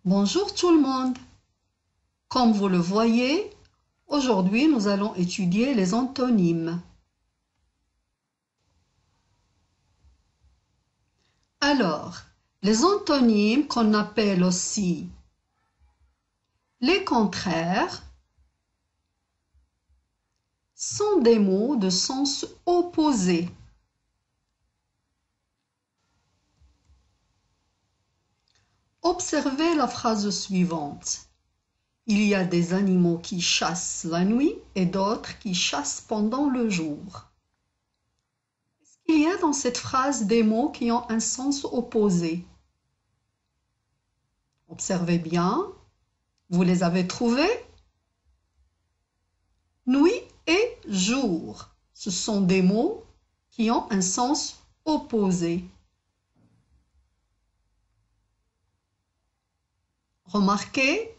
Bonjour tout le monde. Comme vous le voyez, aujourd'hui nous allons étudier les antonymes. Alors, les antonymes qu'on appelle aussi les contraires sont des mots de sens opposé. Observez la phrase suivante. Il y a des animaux qui chassent la nuit et d'autres qui chassent pendant le jour. Est-ce qu'il y a dans cette phrase des mots qui ont un sens opposé? Observez bien. Vous les avez trouvés? Nuit et jour, ce sont des mots qui ont un sens opposé. Remarquez,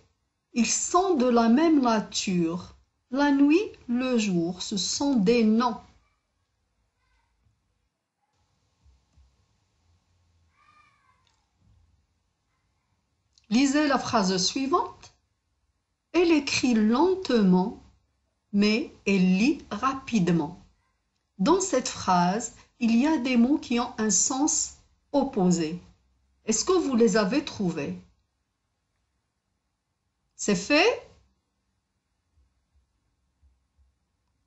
ils sont de la même nature. La nuit, le jour, ce sont des noms. Lisez la phrase suivante. Elle écrit lentement, mais elle lit rapidement. Dans cette phrase, il y a des mots qui ont un sens opposé. Est-ce que vous les avez trouvés? C'est fait?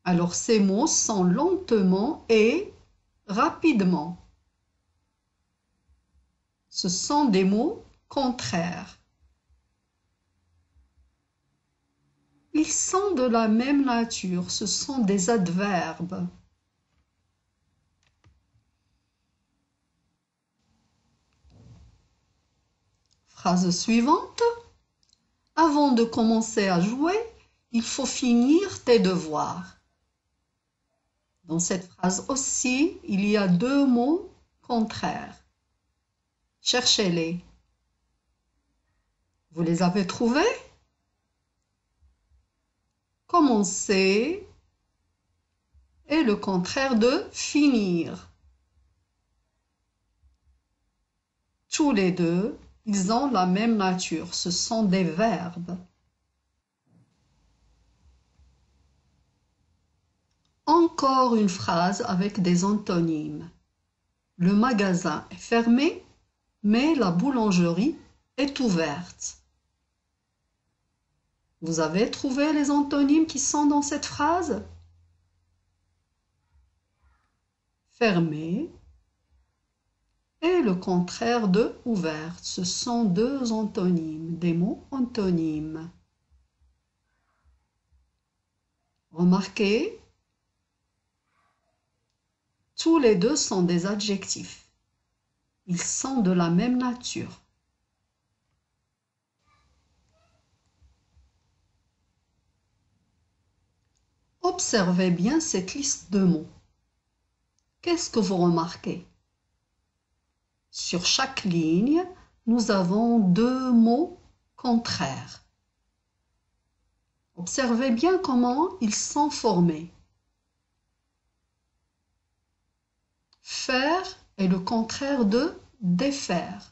Alors ces mots sont lentement et rapidement. Ce sont des mots contraires. Ils sont de la même nature, ce sont des adverbes. Phrase suivante. Avant de commencer à jouer, il faut finir tes devoirs. Dans cette phrase aussi, il y a deux mots contraires. Cherchez-les. Vous les avez trouvés? Commencer est le contraire de finir. Tous les deux, ils ont la même nature. Ce sont des verbes. Encore une phrase avec des antonymes. Le magasin est fermé, mais la boulangerie est ouverte. Vous avez trouvé les antonymes qui sont dans cette phrase? Fermé et le contraire de ouverte. Ce sont deux antonymes, des mots antonymes. Remarquez, tous les deux sont des adjectifs. Ils sont de la même nature. Observez bien cette liste de mots. Qu'est-ce que vous remarquez? Sur chaque ligne, nous avons deux mots contraires. Observez bien comment ils sont formés. Faire est le contraire de défaire.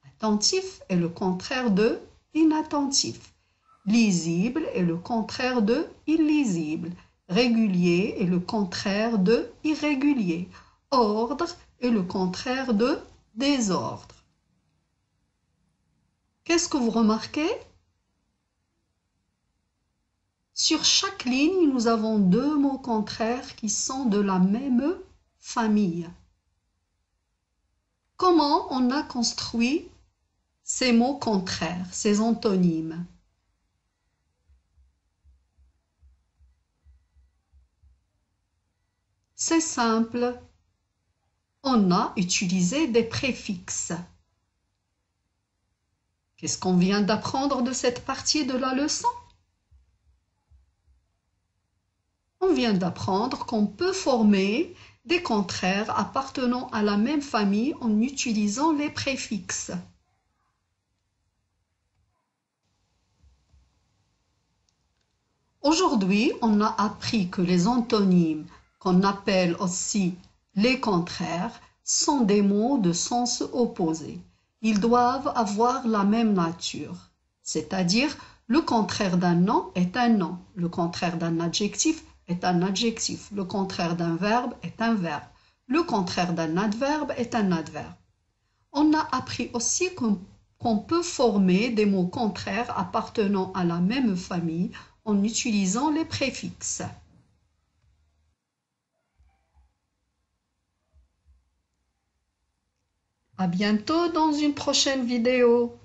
Attentif est le contraire de inattentif. Lisible est le contraire de illisible. Régulier est le contraire de irrégulier. Ordre est le contraire de désordre. Qu'est-ce que vous remarquez? Sur chaque ligne, nous avons deux mots contraires qui sont de la même famille. Comment on a construit ces mots contraires, ces antonymes? C'est simple. On a utilisé des préfixes. Qu'est-ce qu'on vient d'apprendre de cette partie de la leçon? On vient d'apprendre qu'on peut former des contraires appartenant à la même famille en utilisant les préfixes. Aujourd'hui, on a appris que les antonymes, qu'on appelle aussi les contraires, sont des mots de sens opposé. Ils doivent avoir la même nature. C'est-à-dire, le contraire d'un nom est un nom. Le contraire d'un adjectif est un adjectif. Le contraire d'un verbe est un verbe. Le contraire d'un adverbe est un adverbe. On a appris aussi qu'on peut former des mots contraires appartenant à la même famille en utilisant les préfixes. À bientôt dans une prochaine vidéo.